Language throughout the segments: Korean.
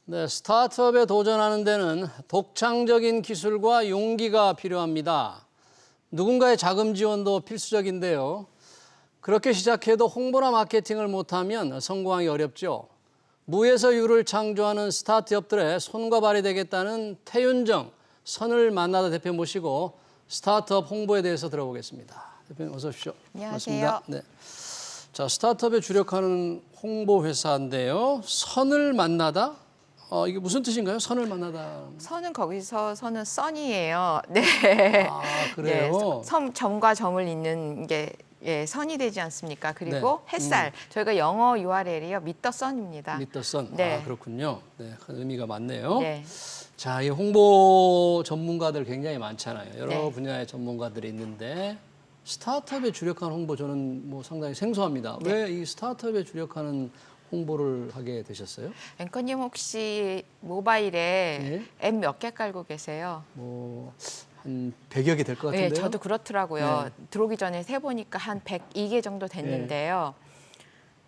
네, 스타트업에 도전하는 데는 독창적인 기술과 용기가 필요합니다. 누군가의 자금 지원도 필수적인데요. 그렇게 시작해도 홍보나 마케팅을 못하면 성공하기 어렵죠. 무에서 유를 창조하는 스타트업들의 손과 발이 되겠다는 태윤정 선을 만나다 대표 모시고 스타트업 홍보에 대해서 들어보겠습니다. 대표님 어서 오십시오. 안녕하세요. 반갑습니다. 네. 자, 스타트업에 주력하는 홍보 회사인데요. 선을 만나다? 이게 무슨 뜻인가요? 선을 만나다. 선은 거기서 선은 선이에요. 네. 아, 그래요? 네, 점과 점을 잇는 게 선이 되지 않습니까? 그리고 햇살. 저희가 영어 URL이요. 미터 선입니다. 미터 선. 네. 아, 그렇군요. 네, 큰 의미가 많네요. 네. 자, 이 홍보 전문가들 굉장히 많잖아요. 여러 네. 분야의 전문가들이 있는데 스타트업에 주력하는 홍보 저는 뭐 상당히 생소합니다. 네. 왜 이 스타트업에 주력하는 홍보를 하게 되셨어요? 앵커님 혹시 모바일에 앱 몇 개 깔고 계세요? 뭐 한 100여 개 될 것 같은데요. 네, 저도 그렇더라고요. 네. 들어오기 전에 세보니까 한 102개 정도 됐는데요.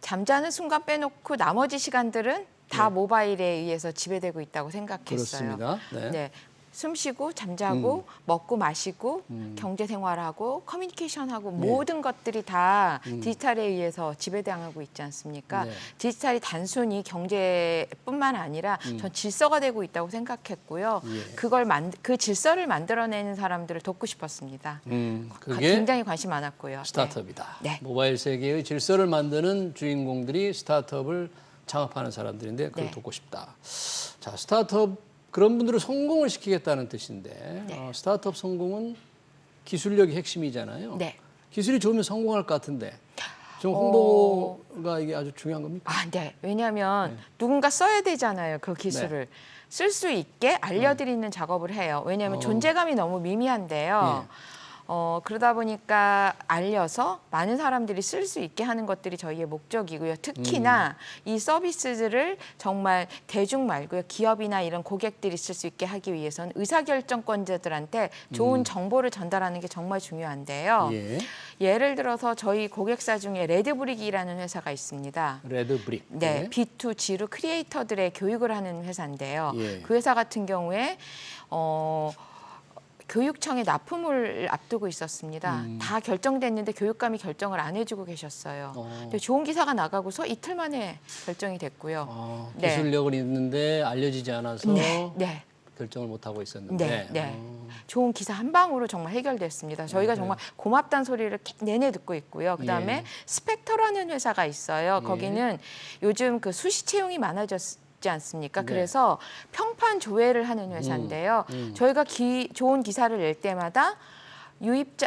잠자는 순간 빼놓고 나머지 시간들은 다 모바일에 의해서 지배되고 있다고 생각했어요. 그렇습니다. 네. 네. 숨 쉬고 잠자고 먹고 마시고 경제 생활하고 커뮤니케이션하고 모든 것들이 다 디지털에 의해서 지배당하고 있지 않습니까? 네. 디지털이 단순히 경제뿐만 아니라 전 질서가 되고 있다고 생각했고요. 예. 그 질서를 만들어내는 사람들을 돕고 싶었습니다. 그게 굉장히 관심 많았고요. 스타트업이다. 네. 모바일 세계의 질서를 만드는 주인공들이 스타트업을 창업하는 사람들인데 그걸 네. 돕고 싶다. 자, 스타트업 그런 분들을 성공을 시키겠다는 뜻인데 네. 스타트업 성공은 기술력이 핵심이잖아요. 네. 기술이 좋으면 성공할 것 같은데 좀 홍보가 이게 아주 중요한 겁니까? 아, 네. 왜냐하면 누군가 써야 되잖아요. 그 기술을. 쓸 수 있게 알려드리는 작업을 해요. 왜냐하면 존재감이 너무 미미한데요. 그러다 보니까 알려서 많은 사람들이 쓸 수 있게 하는 것들이 저희의 목적이고요. 특히나 이 서비스들을 정말 대중 말고요. 기업이나 이런 고객들이 쓸 수 있게 하기 위해서는 의사결정권자들한테 좋은 정보를 전달하는 게 정말 중요한데요. 예. 예를 들어서 저희 고객사 중에 레드브릭이라는 회사가 있습니다. 레드브릭. 네, B2G로 크리에이터들의 교육을 하는 회사인데요. 예. 그 회사 같은 경우에 교육청에 납품을 앞두고 있었습니다. 다 결정됐는데 교육감이 결정을 안 해주고 계셨어요. 근데 좋은 기사가 나가고서 이틀 만에 결정이 됐고요. 네. 기술력은 있는데 알려지지 않아서 네. 결정을 못 하고 있었는데. 네. 좋은 기사 한 방으로 정말 해결됐습니다. 저희가 정말 고맙다는 소리를 내내 듣고 있고요. 그다음에 예. 스펙터라는 회사가 있어요. 예. 거기는 요즘 그 수시 채용이 많아졌지 않습니까? 네. 그래서 평판 조회를 하는 회사인데요. 저희가 좋은 기사를 낼 때마다 유입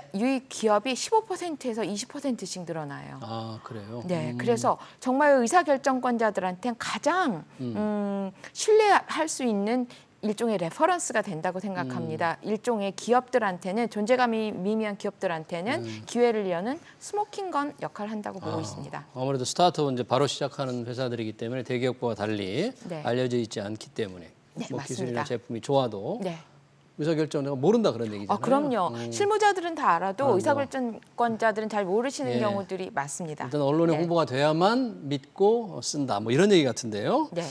기업이 15%에서 20%씩 늘어나요. 아, 그래요? 네, 그래서 정말 의사결정권자들한테는 가장 신뢰할 수 있는 일종의 레퍼런스가 된다고 생각합니다. 일종의 기업들한테는 존재감이 미미한 기업들한테는 기회를 여는 스모킹건 역할을 한다고 보고 있습니다. 아무래도 스타트업은 이제 바로 시작하는 회사들이기 때문에 대기업과 달리 네. 알려져 있지 않기 때문에 네, 뭐 맞습니다. 기술이나 제품이 좋아도 네. 의사결정 내가 모른다 그런 얘기잖아요. 그럼요. 실무자들은 다 알아도 뭐. 의사결정권자들은 잘 모르시는 예. 경우들이 많습니다. 일단 언론에 네. 홍보가 돼야만 믿고 쓴다. 뭐 이런 얘기 같은데요. 네.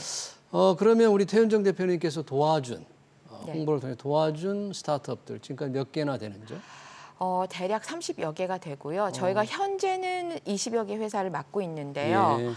그러면 우리 태윤정 대표님께서 도와준 네. 홍보를 통해 도와준 스타트업들 지금까지 몇 개나 되는죠? 대략 30여 개가 되고요. 저희가 현재는 20여 개 회사를 맡고 있는데요. 예.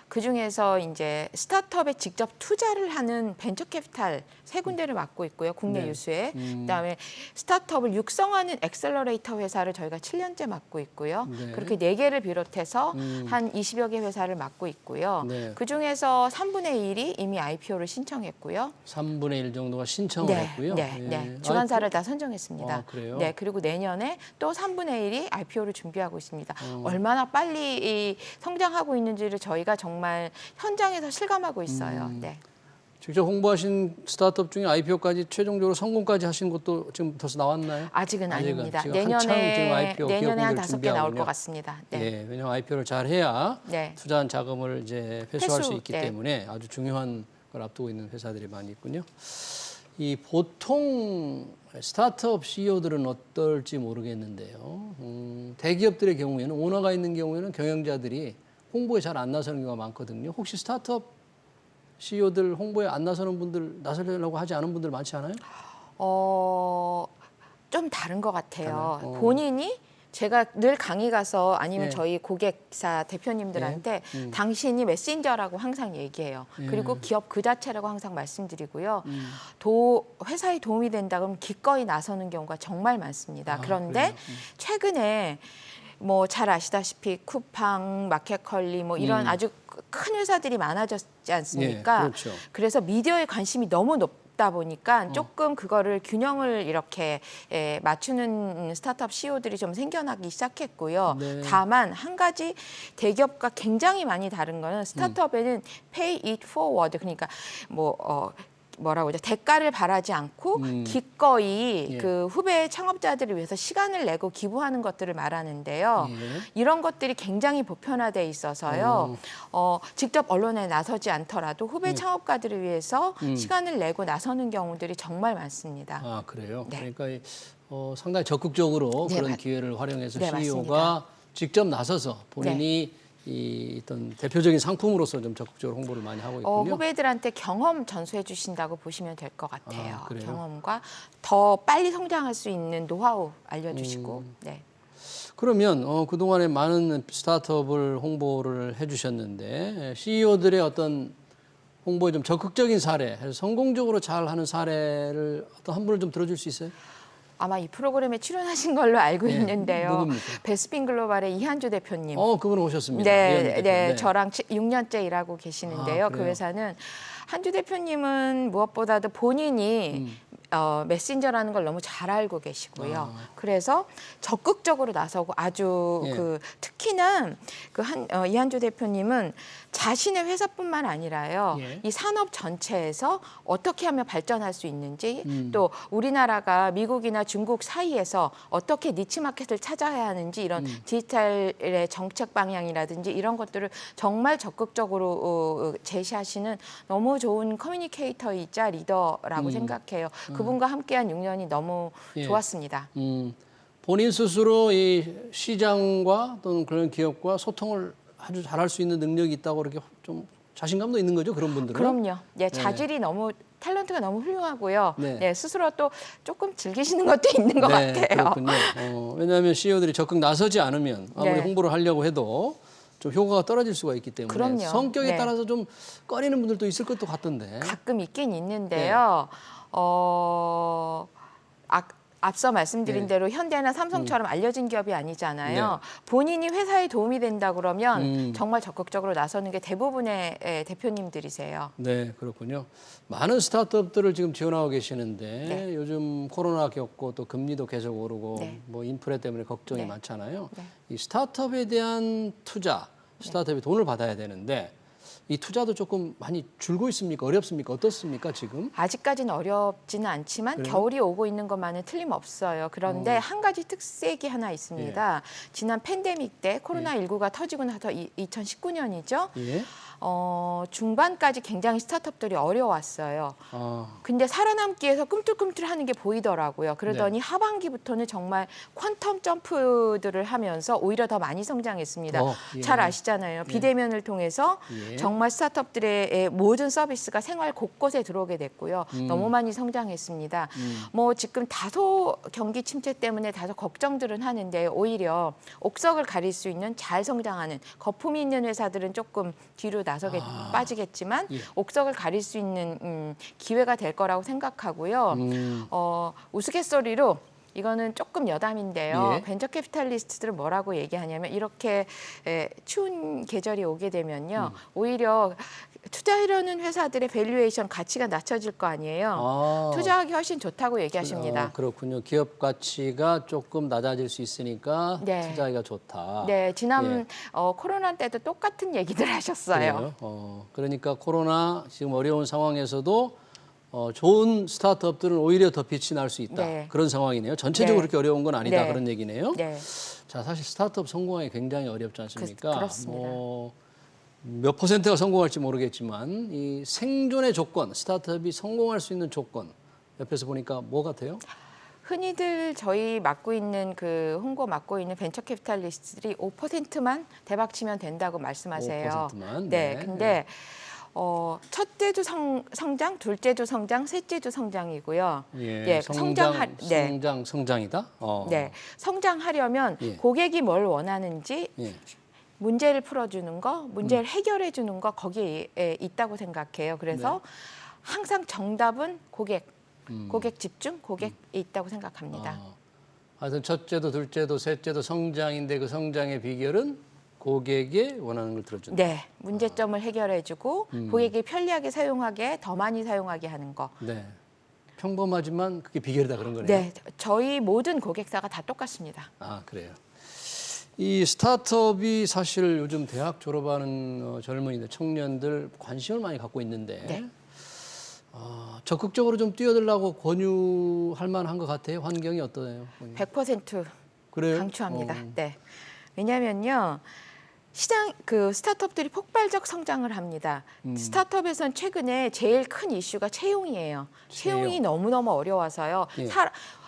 그중에서 이제 스타트업에 직접 투자를 하는 벤처캐피탈 세 군데를 맡고 있고요. 국내 네. 유수에. 그다음에 스타트업을 육성하는 엑셀러레이터 회사를 저희가 7년째 맡고 있고요. 네. 그렇게 4개를 비롯해서 한 20여 개 회사를 맡고 있고요. 네. 그중에서 3분의 1이 이미 IPO를 신청했고요. 3분의 1 정도가 신청을 했고요. 네. 주관사를 다 선정했습니다. 아, 그래요? 네, 그리고 내년에 또 3분의 1이 IPO를 준비하고 있습니다. 얼마나 빨리 이 성장하고 있는지를 저희가 정말 현장에서 실감하고 있어요. 네. 직접 홍보하신 스타트업 중에 IPO까지 최종적으로 성공까지 하신 것도 지금 벌써 나왔나요? 아직은 아닙니다. 지금 한창 지금 IPO 내년에 한 기업 5개 나올 준비하군요. 것 같습니다. 네. 예, 왜냐하면 IPO를 잘 해야 네. 투자한 자금을 이제 회수할 수 회수, 있기 네. 때문에 아주 중요한 걸 앞두고 있는 회사들이 많이 있군요. 이 보통 스타트업 CEO들은 어떨지 모르겠는데요. 대기업들의 경우에는 오너가 있는 경우에는 경영자들이 홍보에 잘 안 나서는 경우가 많거든요. 혹시 스타트업 CEO들 홍보에 안 나서는 분들, 나서려고 하지 않은 분들 많지 않아요? 좀 다른 것 같아요. 달라요? 본인이 제가 늘 강의 가서 아니면 예. 저희 고객사 대표님들한테 당신이 메신저라고 항상 얘기해요. 예. 그리고 기업 그 자체라고 항상 말씀드리고요. 음. 회사에 도움이 된다 그러면 기꺼이 나서는 경우가 정말 많습니다. 그런데 그래요? 최근에 뭐 잘 아시다시피 쿠팡, 마켓컬리 뭐 이런 아주 큰 회사들이 많아졌지 않습니까? 예, 그렇죠. 그래서 미디어에 관심이 너무 높다 보니까 조금 그거를 균형을 이렇게 맞추는 스타트업 CEO들이 좀 생겨나기 시작했고요. 네. 다만 한 가지 대기업과 굉장히 많이 다른 거는 스타트업에는 pay it forward, 그러니까 뭐라고 하죠? 대가를 바라지 않고 기꺼이 예. 그 후배 창업자들을 위해서 시간을 내고 기부하는 것들을 말하는데요. 예. 이런 것들이 굉장히 보편화돼 있어서요. 직접 언론에 나서지 않더라도 후배 창업가들을 위해서 시간을 내고 나서는 경우들이 정말 많습니다. 아, 그래요? 네. 그러니까 상당히 적극적으로 네, 그런 기회를 활용해서 네, CEO가 맞습니다. 직접 나서서 본인이 이 어떤 대표적인 상품으로서 좀 적극적으로 홍보를 많이 하고 있군요. 후배들한테 경험 전수해 주신다고 보시면 될 것 같아요. 아, 그래요? 경험과 더 빨리 성장할 수 있는 노하우 알려주시고. 네. 그러면 그동안에 많은 스타트업을 홍보를 해주셨는데 CEO들의 어떤 홍보에 좀 적극적인 사례, 성공적으로 잘 하는 사례를 어떤 한 분을 좀 들어줄 수 있어요? 아마 이 프로그램에 출연하신 걸로 알고 있는데요. 누굽니까? 베스핀 글로벌의 이한주 대표님. 그분 오셨습니다. 네, 이현미 네, 대표. 저랑 6년째 일하고 계시는데요. 아, 그 그래요? 회사는 한주 대표님은 무엇보다도 본인이 메신저라는 걸 너무 잘 알고 계시고요. 그래서 적극적으로 나서고 아주 예. 특히나 이한주 대표님은 자신의 회사뿐만 아니라요. 예. 이 산업 전체에서 어떻게 하면 발전할 수 있는지 또 우리나라가 미국이나 중국 사이에서 어떻게 니치 마켓을 찾아야 하는지 이런 디지털의 정책 방향이라든지 이런 것들을 정말 적극적으로 제시하시는 너무 좋은 커뮤니케이터이자 리더라고 생각해요. 그분과 함께한 6년이 너무 예. 좋았습니다. 본인 스스로 이 시장과 또는 그런 기업과 소통을 아주 잘할 수 있는 능력이 있다고 그렇게 좀 자신감도 있는 거죠, 그런 분들은? 그럼요. 예, 자질이 너무 탤런트가 너무 훌륭하고요. 네. 네, 스스로 또 조금 즐기시는 것도 있는 것 네, 같아요. 그렇군요. 왜냐하면 CEO들이 적극 나서지 않으면 아무리 네. 홍보를 하려고 해도 좀 효과가 떨어질 수가 있기 때문에 그럼요. 성격에 네. 따라서 좀 꺼리는 분들도 있을 것도 같던데. 가끔 있긴 있는데요. 앞서 말씀드린 네. 대로 현대나 삼성처럼 알려진 기업이 아니잖아요. 본인이 회사에 도움이 된다 그러면 정말 적극적으로 나서는 게 대부분의 대표님들이세요. 네, 그렇군요. 많은 스타트업들을 지금 지원하고 계시는데 네. 요즘 코로나 겪고 또 금리도 계속 오르고 네. 뭐 인플레 때문에 걱정이 네. 많잖아요. 네. 이 스타트업에 대한 투자, 스타트업이 돈을 받아야 되는데 이 투자도 조금 많이 줄고 있습니까? 어렵습니까? 어떻습니까, 지금? 아직까지는 어렵지는 않지만 그래요? 겨울이 오고 있는 것만은 틀림없어요. 그런데 한 가지 특색이 하나 있습니다. 지난 팬데믹 때 코로나19가 터지고 나서 2019년이죠. 예. 중반까지 굉장히 스타트업들이 어려웠어요. 근데 살아남기 위해서 꿈틀꿈틀하는 게 보이더라고요. 그러더니 하반기부터는 정말 퀀텀 점프들을 하면서 오히려 더 많이 성장했습니다. 예. 잘 아시잖아요. 비대면을 통해서 예. 정말 스타트업들의 모든 서비스가 생활 곳곳에 들어오게 됐고요. 너무 많이 성장했습니다. 뭐 지금 다소 경기 침체 때문에 다소 걱정들은 하는데 오히려 옥석을 가릴 수 있는 잘 성장하는 거품이 있는 회사들은 조금 뒤로 나서게 빠지겠지만 예. 옥석을 가릴 수 있는 기회가 될 거라고 생각하고요. 우스갯소리로 이거는 조금 여담인데요. 예. 벤처 캐피탈리스트들은 뭐라고 얘기하냐면 이렇게 추운 계절이 오게 되면요. 오히려 투자하려는 회사들의 밸류에이션 가치가 낮춰질 거 아니에요. 투자하기 훨씬 좋다고 얘기하십니다. 그렇군요. 기업 가치가 조금 낮아질 수 있으니까 네. 투자하기가 좋다. 네, 지난 예. 코로나 때도 똑같은 얘기들 하셨어요. 그래요? 그러니까 코로나 지금 어려운 상황에서도 좋은 스타트업들은 오히려 더 빛이 날 수 있다. 네. 그런 상황이네요. 전체적으로 네. 그렇게 어려운 건 아니다. 네. 그런 얘기네요. 네. 자, 사실 스타트업 성공하기 굉장히 어렵지 않습니까? 그렇습니다. 몇 퍼센트가 성공할지 모르겠지만 이 생존의 조건, 스타트업이 성공할 수 있는 조건 옆에서 보니까 뭐 같아요? 흔히들 저희 맡고 있는 홍보 맡고 있는 벤처 캐피탈리스트들이 5%만 대박 치면 된다고 말씀하세요. 5%만? 네. 네. 근데 첫째도 성장, 둘째도 성장, 셋째도 성장이고요. 예, 성장이다. 네, 성장하려면 예. 고객이 뭘 원하는지 예. 문제를 풀어주는 거, 문제를 해결해 주는 거 거기에 있다고 생각해요. 그래서 항상 정답은 고객 집중, 고객에 있다고 생각합니다. 하여튼 첫째도 둘째도 셋째도 성장인데 그 성장의 비결은 고객이 원하는 걸 들어준다. 네, 문제점을 해결해주고 고객이 편리하게 사용하게, 더 많이 사용하게 하는 거. 네. 평범하지만 그게 비결이다 그런 거네요. 네, 저희 모든 고객사가 다 똑같습니다. 아, 그래요. 이 스타트업이 사실 요즘 대학 졸업하는 젊은이들, 청년들 관심을 많이 갖고 있는데 네. 적극적으로 좀 뛰어들라고 권유할 만한 것 같아요. 환경이 어떠세요? 100% 그래요? 강추합니다. 네, 왜냐하면요. 그 스타트업들이 폭발적 성장을 합니다. 스타트업에선 최근에 제일 큰 이슈가 채용이에요. 채용이 너무너무 어려워서요. 예.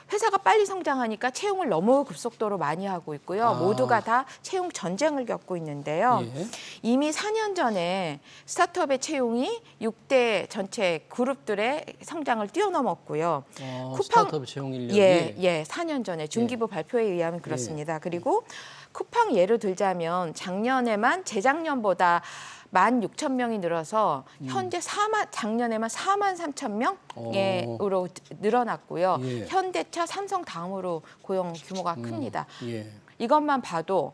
회사가 빨리 성장하니까 채용을 너무 급속도로 많이 하고 있고요. 모두가 다 채용 전쟁을 겪고 있는데요. 예. 이미 4년 전에 스타트업의 채용이 6대 전체 그룹들의 성장을 뛰어넘었고요. 스타트업 채용 인력이 4년 전에 중기부 발표에 의하면 그렇습니다. 그리고 쿠팡 예로 들자면 작년에만 재작년보다 16,000명이 늘어서 현재 작년에만 43,000명으로 늘어났고요. 예. 현대차, 삼성 다음으로 고용 규모가 큽니다. 예. 이것만 봐도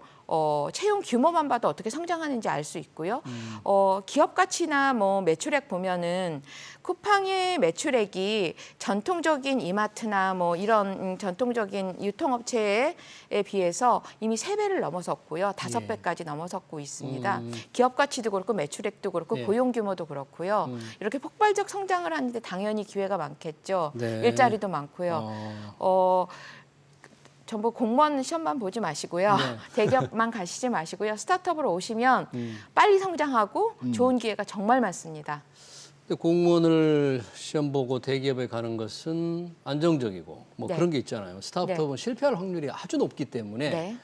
채용 규모만 봐도 어떻게 성장하는지 알 수 있고요. 기업 가치나 뭐 매출액 보면은 쿠팡의 매출액이 전통적인 이마트나 뭐 이런 전통적인 유통업체에 비해서 이미 3배를 넘어섰고요. 5배까지 넘어섰고 있습니다. 기업 가치도 그렇고 매출액도 그렇고 예. 고용 규모도 그렇고요. 이렇게 폭발적 성장을 하는데 당연히 기회가 많겠죠. 네. 일자리도 많고요. 전부 공무원 시험만 보지 마시고요. 네. 대기업만 가시지 마시고요. 스타트업으로 오시면 빨리 성장하고 좋은 기회가 정말 많습니다. 근데 공무원을 시험 보고 대기업에 가는 것은 안정적이고 뭐 네. 그런 게 있잖아요. 스타트업은 실패할 확률이 아주 높기 때문에 네.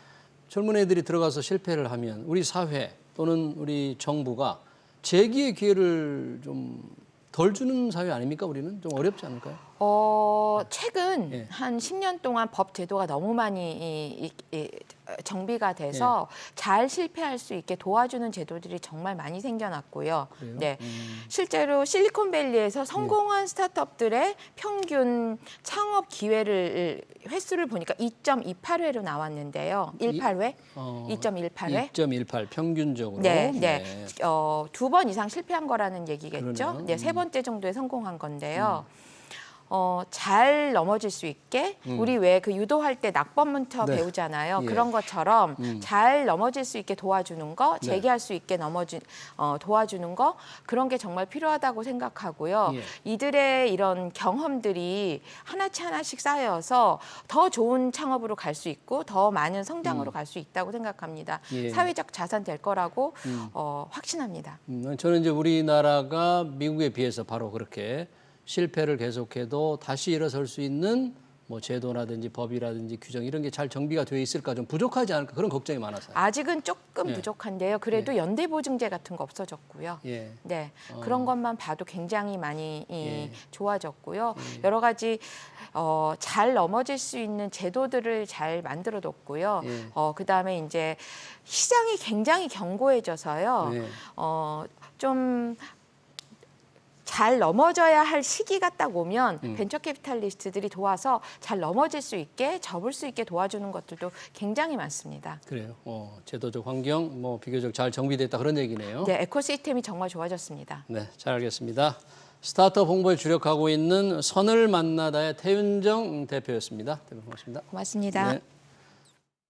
젊은 애들이 들어가서 실패를 하면 우리 사회 또는 우리 정부가 재기의 기회를 좀 덜 주는 사회 아닙니까? 우리는 좀 어렵지 않을까요? 최근 예. 한 10년 동안 법 제도가 너무 많이 정비가 돼서 잘 실패할 수 있게 도와주는 제도들이 정말 많이 생겨났고요. 그래요? 네, 실제로 실리콘밸리에서 성공한 스타트업들의 평균 창업 기회를 횟수를 보니까 2.28회로 나왔는데요. 18회, 2.18회. 2.18 평균적으로. 네. 2번 이상 실패한 거라는 얘기겠죠. 그러네요. 네, 3번째 정도에 성공한 건데요. 잘 넘어질 수 있게 우리 왜 그 유도할 때 낙법문터 네. 배우잖아요. 예. 그런 것처럼 잘 넘어질 수 있게 도와주는 거, 네. 재기할 수 있게 도와주는 거 그런 게 정말 필요하다고 생각하고요. 예. 이들의 이런 경험들이 하나씩 하나씩 쌓여서 더 좋은 창업으로 갈 수 있고 더 많은 성장으로 갈 수 있다고 생각합니다. 예. 사회적 자산 될 거라고 확신합니다. 저는 이제 우리나라가 미국에 비해서 바로 그렇게 실패를 계속해도 다시 일어설 수 있는 뭐 제도라든지 법이라든지 규정 이런 게 잘 정비가 되어 있을까 좀 부족하지 않을까 그런 걱정이 많아서요. 아직은 조금 예. 부족한데요. 그래도 연대보증제 같은 거 없어졌고요. 예. 네, 그런 것만 봐도 굉장히 많이 예. 좋아졌고요. 여러 가지 잘 넘어질 수 있는 제도들을 잘 만들어뒀고요. 예. 그다음에 이제 시장이 굉장히 견고해져서요. 예. 좀 잘 넘어져야 할 시기가 딱 오면 벤처 캐피탈리스트들이 도와서 잘 넘어질 수 있게 접을 수 있게 도와주는 것들도 굉장히 많습니다. 그래요. 제도적 환경 뭐 비교적 잘 정비됐다 그런 얘기네요. 네, 에코시스템이 정말 좋아졌습니다. 네, 잘 알겠습니다. 스타트업 홍보에 주력하고 있는 선을 만나다의 태윤정 대표였습니다. 대표 고맙습니다. 고맙습니다. 네.